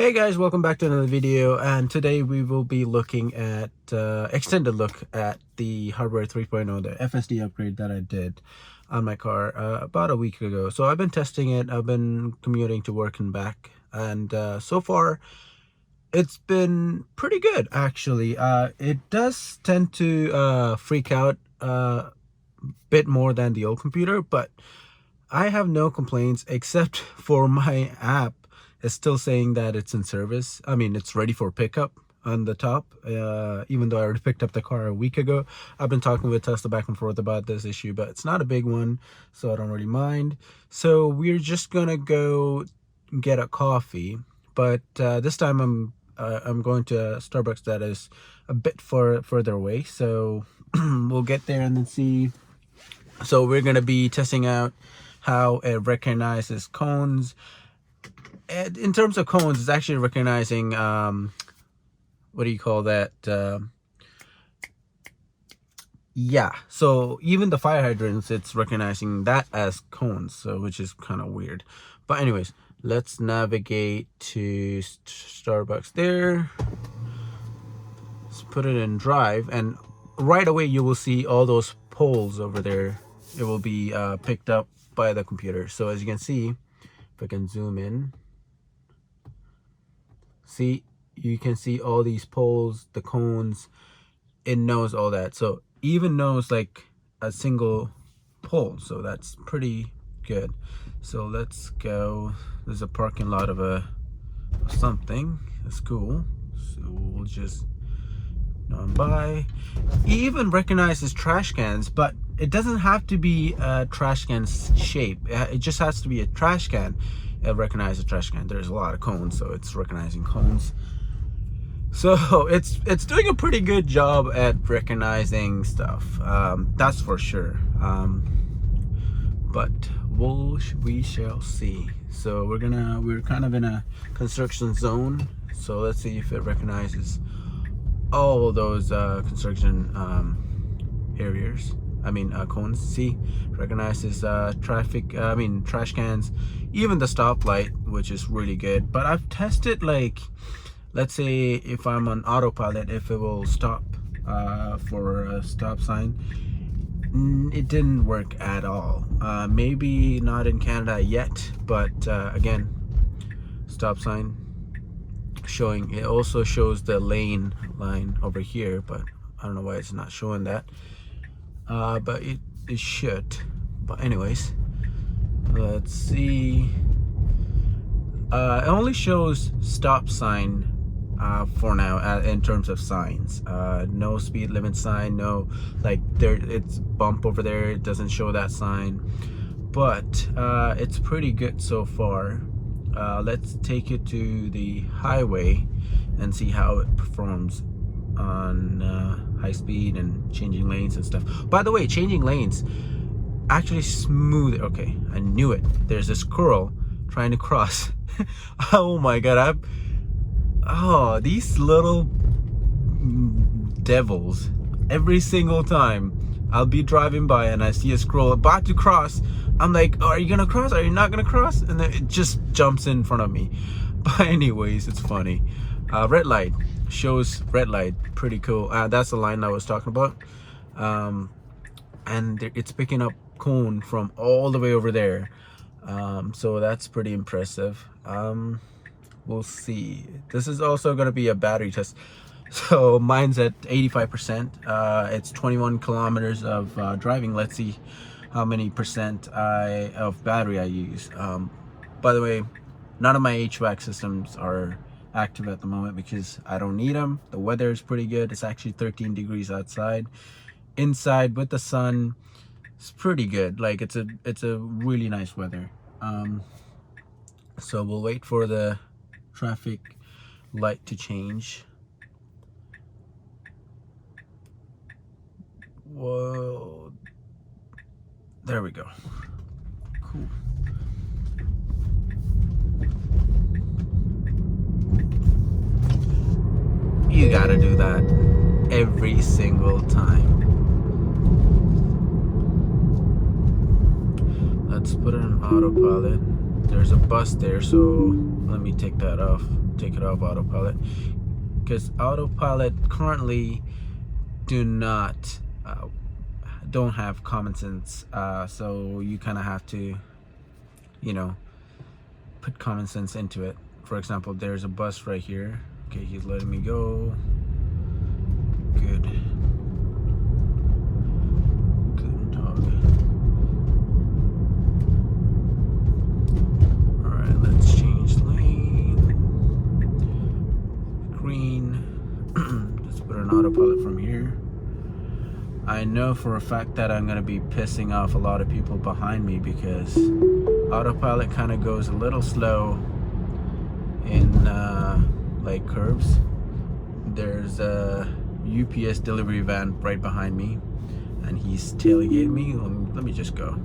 Hey guys, welcome back to another video, and today we will be looking at extended look at the hardware 3.0, the FSD upgrade that I did on my car about a week ago. So I've been testing it. I've been commuting to work and back, and so far it's been pretty good actually. It does tend to freak out a bit more than the old computer, but I have no complaints except for my app is still saying that it's in service. I mean, it's ready for pickup on the top, even though I already picked up the car a week ago. I've been talking with Tesla back and forth about this issue, but it's not a big one, so I don't really mind. So we're just gonna go get a coffee, but this time I'm going to Starbucks that is a bit further away, so we'll get there and then see. So we're gonna be testing out how it recognizes cones. In terms of cones, it's actually recognizing what do you call that, yeah, so even the fire hydrants, it's recognizing that as cones, so which is kind of weird. But anyways, let's navigate to Starbucks there. Let's put it in drive, and right away you will see all those poles over there. It will be picked up by the computer. So as you can see, if I can zoom in, see, you can see all these poles, the cones. It knows all that, so even knows like a single pole, so that's pretty good. So let's go. There's a parking lot of something. That's cool. So we'll just on by. It even recognizes trash cans, but it doesn't have to be a trash can shape. It just has to be a trash can. It recognizes a trash can. There's a lot of cones, so it's recognizing cones. So it's doing a pretty good job at recognizing stuff. That's for sure. But we shall see. So we're kind of in a construction zone. So let's see if it recognizes all those construction areas. Cones. See, recognizes trash cans, even the stoplight, which is really good. But I've tested, like, let's say if I'm on autopilot, if it will stop for a stop sign. It didn't work at all. Maybe not in Canada yet, but again, stop sign showing. It also shows the lane line over here, but I don't know why it's not showing that. But it should. But anyways, let's see. It only shows stop sign for now in terms of signs. No speed limit sign, no, like there it's bump over there, it doesn't show that sign. But it's pretty good so far. Let's take it to the highway and see how it performs on high speed and changing lanes and stuff. By the way, changing lanes actually smooth. Okay, I knew it. There's a squirrel trying to cross. Oh my god, these little devils. Every single time I'll be driving by and I see a squirrel about to cross, I'm like, oh, are you gonna cross? Are you not gonna cross? And then it just jumps in front of me. But anyways, it's funny. Red light shows red light. Pretty cool. That's the line I was talking about. And it's picking up cone from all the way over there. So that's pretty impressive. We'll see. This is also going to be a battery test. So mine's at 85%. It's 21 kilometers of driving. Let's see how many percent of battery I use. By the way, none of my HVAC systems are active at the moment because I don't need them. The weather is pretty good. It's actually 13 degrees outside. Inside with the sun, it's pretty good. Like it's a really nice weather. So we'll wait for the traffic light to change. Whoa, there we go. Cool. You gotta do that every single time. Let's put it on autopilot. There's a bus there, so let me take it off autopilot, because autopilot currently don't have common sense, so you kind of have to, you know, put common sense into it. For example, there's a bus right here. Okay, he's letting me go. Good dog. All right, let's change lane. Green. Let's put an autopilot from here. I know for a fact that I'm gonna be pissing off a lot of people behind me, because autopilot kind of goes a little slow in like curves. There's a UPS delivery van right behind me, and he's tailgating me. Let me just go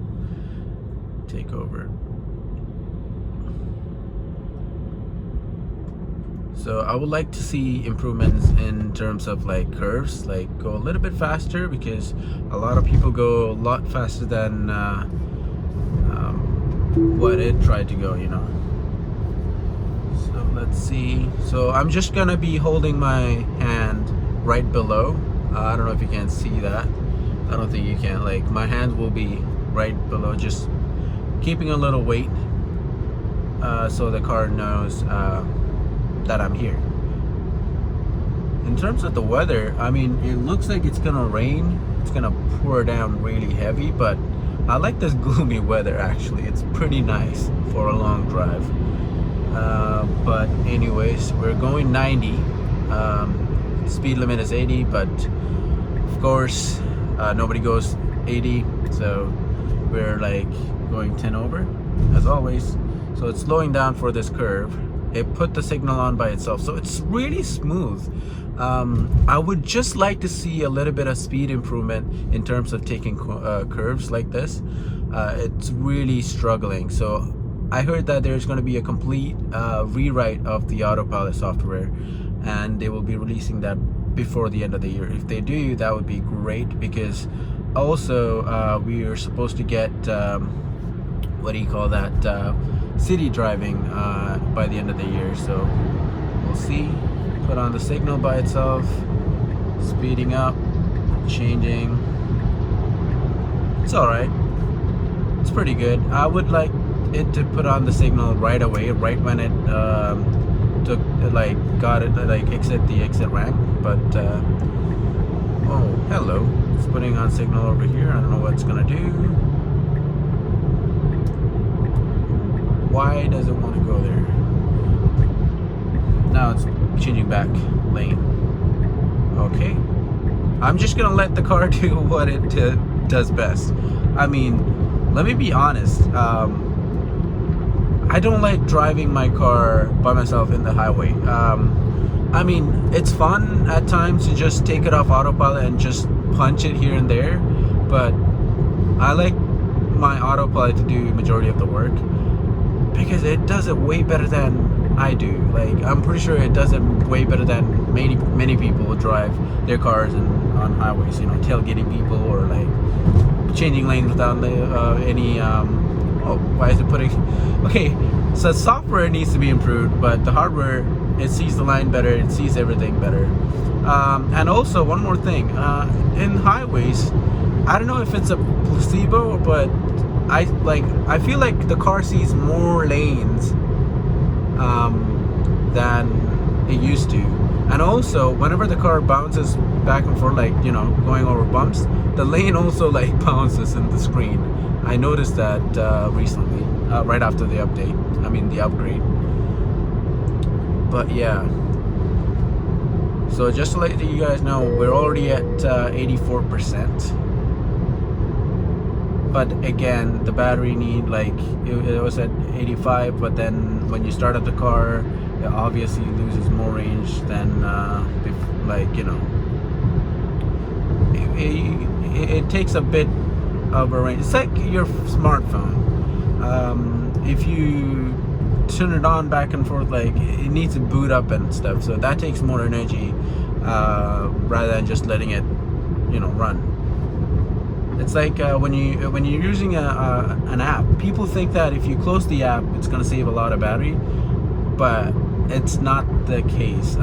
take over. So I would like to see improvements in terms of like curves, like go a little bit faster, because a lot of people go a lot faster than what it tried to go, you know. So let's see. So I'm just gonna be holding my hand right below. I don't know if you can see that. I don't think you can. Like, my hand will be right below, just keeping a little weight, so the car knows that I'm here. In terms of the weather, I mean, it looks like it's gonna rain. It's gonna pour down really heavy, but I like this gloomy weather actually. It's pretty nice for a long drive. But anyways, we're going 90. Speed limit is 80, but of course nobody goes 80, so we're like going 10 over as always. So it's slowing down for this curve. It put the signal on by itself, so it's really smooth. I would just like to see a little bit of speed improvement in terms of taking curves like this. It's really struggling. So I heard that there's going to be a complete rewrite of the autopilot software, and they will be releasing that before the end of the year. If they do, that would be great, because also we are supposed to get what do you call that, city driving by the end of the year. So we'll see. Put on the signal by itself, speeding up, changing. It's all right. It's pretty good. I would like it to put on the signal right away, right when it got it, like exit rank. But oh, hello. It's putting on signal over here. I don't know what it's gonna do. Why does it want to go there? Now it's changing back lane. Okay, I'm just gonna let the car do what it does best. I mean, let me be honest. I don't like driving my car by myself in the highway. I mean, it's fun at times to just take it off autopilot and just punch it here and there, but I like my autopilot to do majority of the work, because it does it way better than I do. Like, I'm pretty sure it does it way better than many people who drive their cars on highways, you know, tailgating people or like changing lanes without any oh, why is it putting... Okay, so software needs to be improved, but the hardware, it sees the line better, it sees everything better. And also one more thing, in highways, I don't know if it's a placebo, but I feel like the car sees more lanes than it used to. And also, whenever the car bounces back and forth, like, you know, going over bumps, the lane also like bounces in the screen. I noticed that recently, right after the update. I mean, the upgrade. But yeah. So just to let you guys know, we're already at 84%. But again, the battery need, like, it was at 85, but then when you start up the car, it obviously loses more range than like, you know, it takes a bit of a range. It's like your smartphone. If you turn it on back and forth, like, it needs to boot up and stuff, so that takes more energy rather than just letting it, you know, run. It's like when you're using an app, people think that if you close the app, it's going to save a lot of battery. but it's not the case.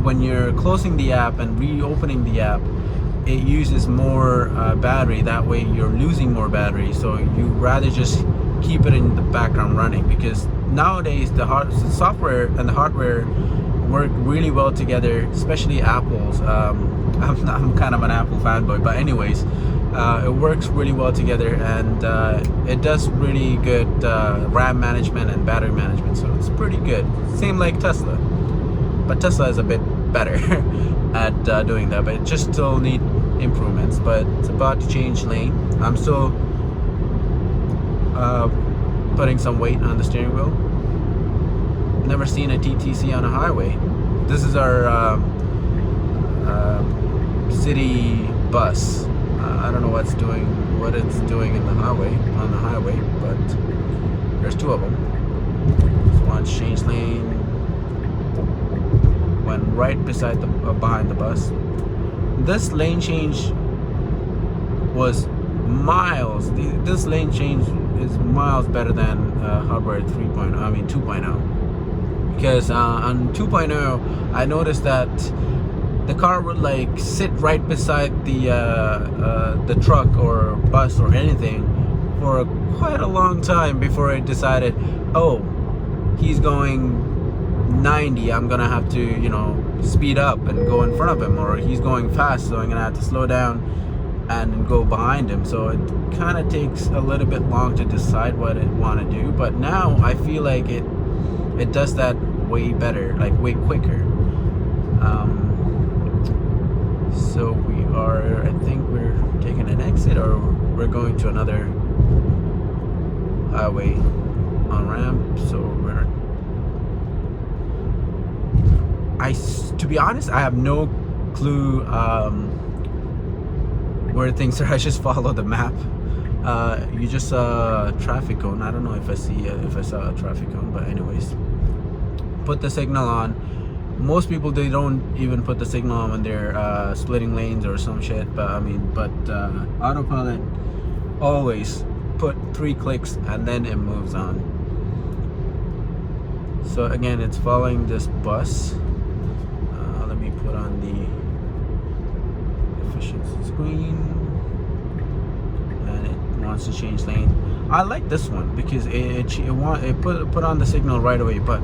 When you're closing the app and reopening the app, it uses more battery. That way you're losing more battery, so you rather just keep it in the background running, because nowadays the software and the hardware work really well together, especially Apple's. I'm kind of an Apple fanboy, but anyways, it works really well together, and it does really good RAM management and battery management, so it's pretty good. Same like Tesla, but Tesla is a bit better at doing that, but it just still need improvements. But it's about to change lane. I'm still putting some weight on the steering wheel. Never seen a TTC on a highway. This is our city bus. I don't know what it's doing in the highway, on the highway, but there's two of them. This one's changed lane, went right beside the behind the bus. This lane change was miles. This lane change is miles better than hardware 3.0. I mean 2.0, because on 2.0 I noticed that the car would like sit right beside the truck or bus or anything for quite a long time before it decided, oh, he's going 90, I'm gonna have to, you know, speed up and go in front of him, or he's going fast, so I'm gonna have to slow down and go behind him. So it kind of takes a little bit long to decide what it want to do, but now I feel like it does that way better, like way quicker. So we are, I think we're taking an exit, or we're going to another highway on ramp. So to be honest, I have no clue where things are. I just follow the map. You just saw a traffic cone. I don't know if I saw a traffic cone, but anyways, put the signal on. Most people, they don't even put the signal on when they're splitting lanes or some shit. But Autopilot always put 3 clicks and then it moves on. So again, it's following this bus. Let me put on the efficiency screen, and it wants to change lane. I like this one because it put on the signal right away. But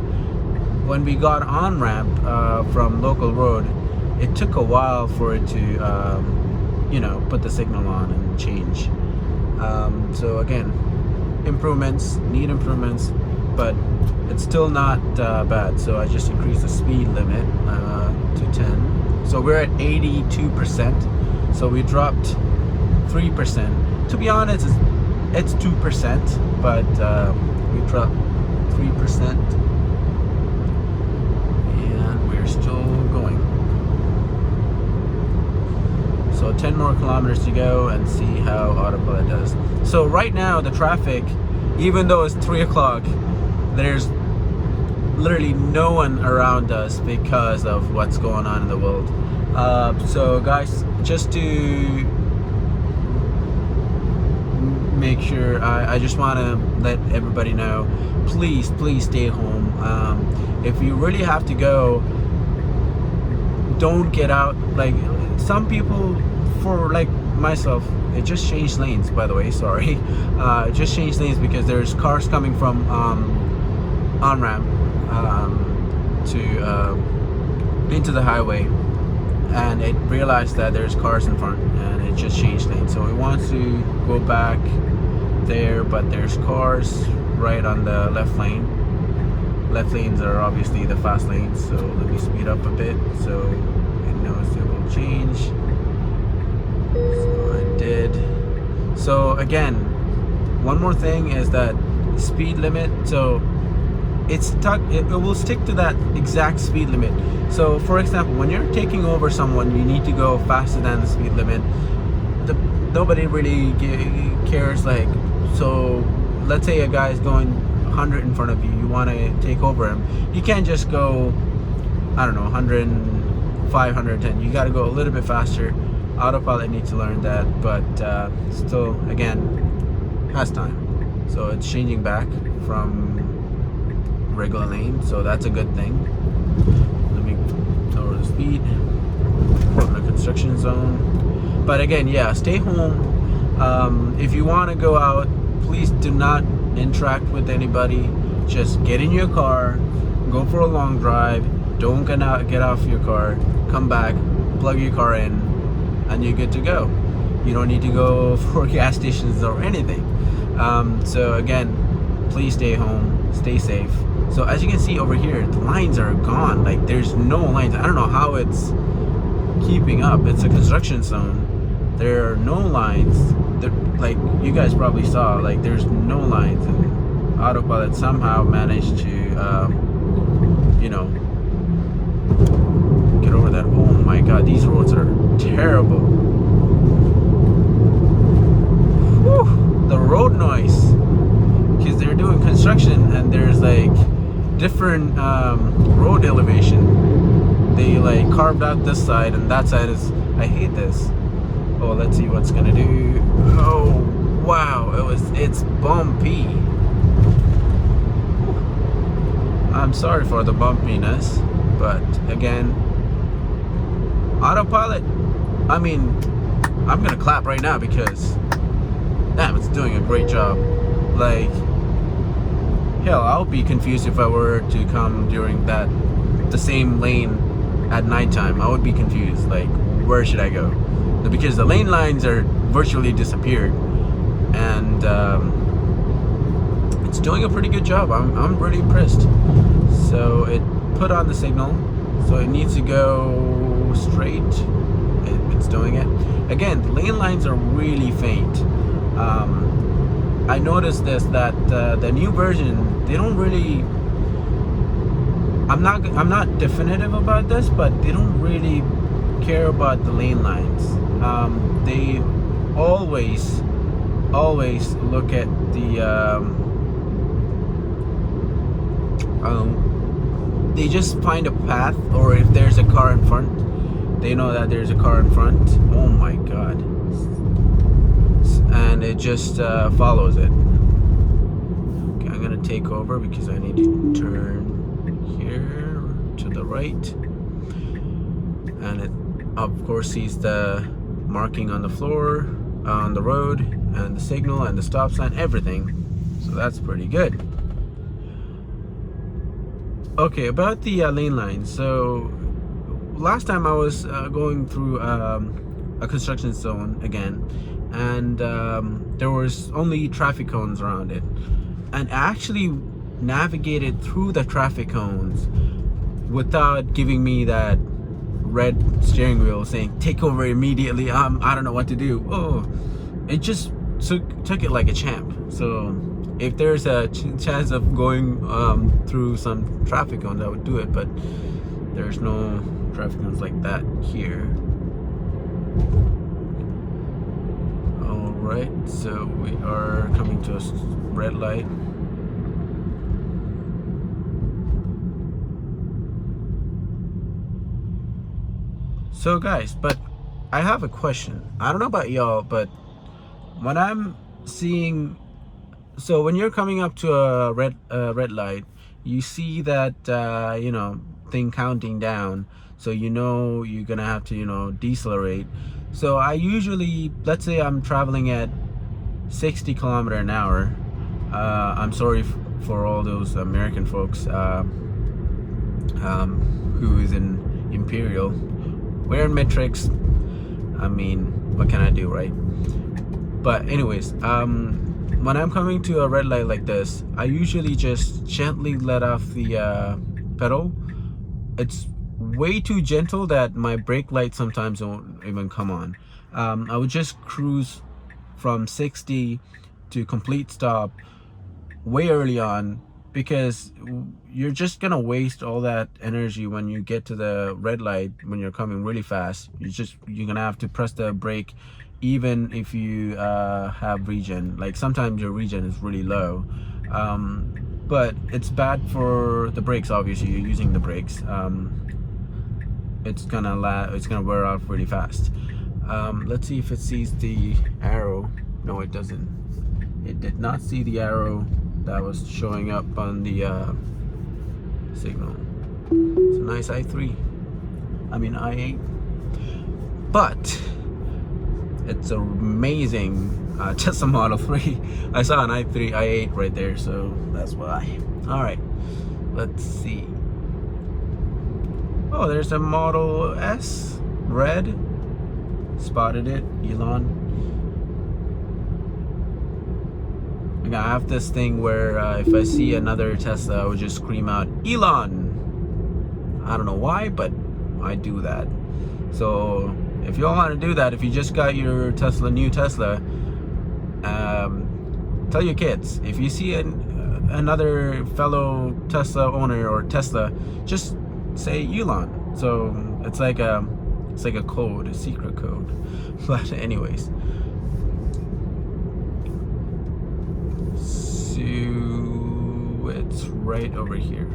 when we got on ramp from local road, it took a while for it to you know, put the signal on and change. So again, need improvements, but it's still not bad. So I just increased the speed limit to 10. So we're at 82%. So we dropped 3%. To be honest, it's 2%, but we dropped 3%. Still going. So 10 more kilometers to go and see how Autopilot does. So right now the traffic, even though it's 3 o'clock, there's literally no one around us because of what's going on in the world. So guys, just to make sure, I just want to let everybody know, please stay home. If you really have to go, don't get out. Like some people, for like myself, it just changed lanes, by the way, sorry. Just changed lanes because there's cars coming from on ramp into the highway, and it realized that there's cars in front, and it just changed lanes. So it wants to go back there, but there's cars right on the left lane. Left lanes are obviously the fast lanes, so let me speed up a bit so it knows it will change. So I did. So again, one more thing is that speed limit. So it will stick to that exact speed limit. So for example, when you're taking over someone, you need to go faster than the speed limit. Nobody really cares. Like, so let's say a guy's going 100 in front of you, you want to take over him, you can't just go, I don't know, 105, 110. You got to go a little bit faster. Autopilot needs to learn that, but still, again, has time. So it's changing back from regular lane, so that's a good thing. Let me lower the speed. We're in a construction zone, but again, yeah, stay home. If you want to go out, please do not interact with anybody. Just get in your car, go for a long drive. Don't get off your car, come back, plug your car in, and you're good to go. You don't need to go for gas stations or anything. So again, please stay home, stay safe. So as you can see over here, the lines are gone. Like, there's no lines. I don't know how it's keeping up. It's a construction zone. There are no lines. Like you guys probably saw, like there's no lines, and Autopilot somehow managed to you know, get over that. Oh my god, these roads are terrible. Whew, the road noise, because they're doing construction and there's like different road elevation. They like carved out this side, and that side is, I hate this. Oh, let's see what's gonna do. Oh wow, it's bumpy. I'm sorry for the bumpiness, but again, Autopilot, I mean, I'm gonna clap right now because damn, it's doing a great job. Like, hell, I'll be confused if I were to come during the same lane at nighttime. I would be confused, like, where should I go? Because the lane lines are virtually disappeared, and it's doing a pretty good job. I'm pretty impressed. So it put on the signal, so it needs to go straight. It's doing it. Again, the lane lines are really faint. I noticed this, that the new version, they don't really, I'm not definitive about this, but they don't really care about the lane lines. They always look at the they just find a path, or if there's a car in front, they know that there's a car in front. Oh my god. And it just follows it. Okay, I'm gonna take over because I need to turn here to the right, and it of course sees the marking on the floor, on the road, and the signal and the stop sign, everything. So that's pretty good. Okay, about the lane lines. So last time I was going through a construction zone again, and there was only traffic cones around it, and I actually navigated through the traffic cones without giving me that red steering wheel saying take over immediately. I don't know what to do. Oh, it just took it like a champ. So if there's a chance of going through some traffic cones, I would do it, but there's no traffic cones like that here. Alright, so we are coming to a red light. So guys, but I have a question. I don't know about y'all, but when I'm seeing, so when you're coming up to a red light, you see that you know, thing counting down, so you know you're gonna have to, you know, decelerate. So I usually, let's say I'm traveling at 60 kilometers an hour. I'm sorry for all those American folks who is in Imperial. We're in metrics. I mean, what can I do, right? But anyways, when I'm coming to a red light like this, I usually just gently let off the pedal. It's way too gentle that my brake light sometimes don't even come on. I would just cruise from 60 to complete stop way early on, because you're just gonna waste all that energy when you get to the red light. When you're coming really fast, you're gonna have to press the brake even if you have regen. Like sometimes your regen is really low, but it's bad for the brakes. Obviously you're using the brakes, it's gonna wear off really fast. Let's see if it sees the arrow. No, it doesn't. It did not see the arrow that was showing up on the signal. It's a nice i8, but it's an amazing Tesla Model 3. I saw an i8 right there, so that's why. All right, let's see. Oh, there's a Model S, red. Spotted it, Elon. I have this thing where if I see another Tesla, I would just scream out, Elon! I don't know why, but I do that. So if you all want to do that, if you just got your new Tesla, tell your kids, if you see another fellow Tesla owner or Tesla, just say Elon. So it's like a code, a secret code. But anyways, so it's right over here.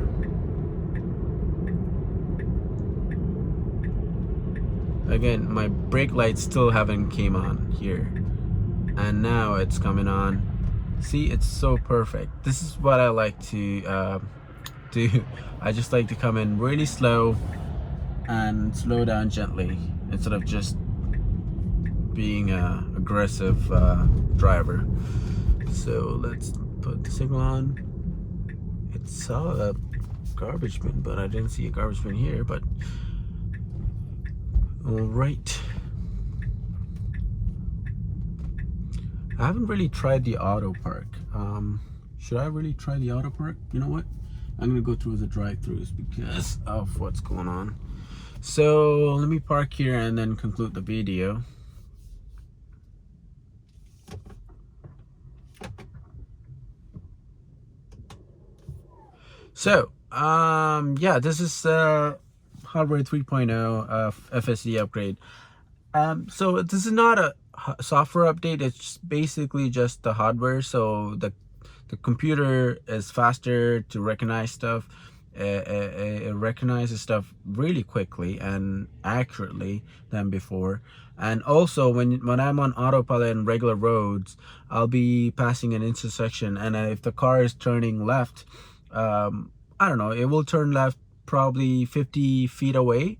Again, my brake lights still haven't came on here, and now it's coming on. See, it's so perfect. This is what I like to do. I just like to come in really slow and slow down gently instead of just being a aggressive driver. So let's put the signal on. It saw a garbage bin, but I didn't see a garbage bin here. But all right, I haven't really tried the auto park. Should I really try the auto park? You know what, I'm gonna go through the drive-thrus because of what's going on. So let me park here and then conclude the video. So yeah, this is hardware 3.0 FSD upgrade. So this is not a software update, it's basically just the hardware. So the computer is faster to recognize stuff. It recognizes stuff really quickly and accurately than before. And also when I'm on autopilot in regular roads, I'll be passing an intersection, and if the car is turning left, I don't know, it will turn left probably 50 feet away,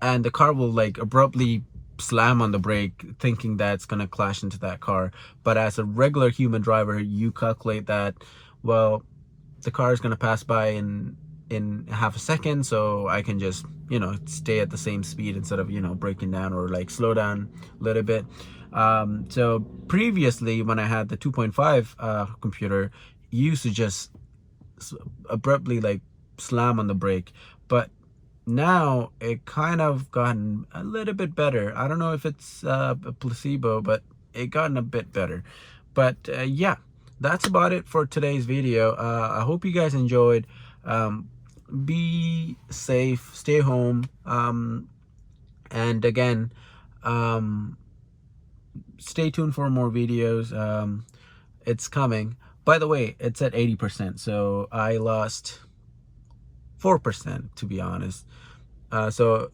and the car will like abruptly slam on the brake thinking that it's gonna clash into that car. But as a regular human driver, you calculate that, well, the car is gonna pass by in half a second, so I can just, you know, stay at the same speed instead of, you know, breaking down or like slow down a little bit. So previously, when I had the 2.5 computer, you used to just abruptly like slam on the brake. But now it kind of gotten a little bit better. I don't know if it's a placebo, but it gotten a bit better. But yeah, that's about it for today's video. I hope you guys enjoyed. Be safe, stay home, and again, stay tuned for more videos. It's coming. By the way, it's at 80%, so I lost 4%, to be honest. So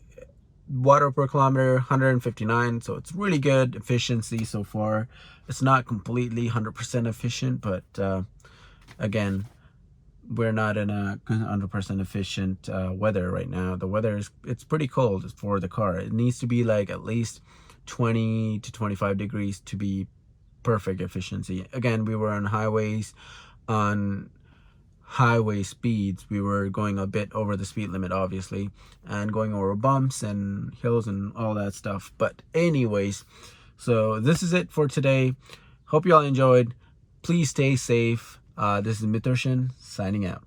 watt per kilometer 159, so it's really good efficiency so far. It's not completely 100% efficient, but again, we're not in a 100% efficient weather right now. The weather it's pretty cold for the car. It needs to be like at least 20 to 25 degrees to be perfect efficiency. Again, we were on highways, on highway speeds, we were going a bit over the speed limit, obviously, and going over bumps and hills and all that stuff. But anyways, so this is it for today. Hope you all enjoyed. Please stay safe. This is Miturshan signing out.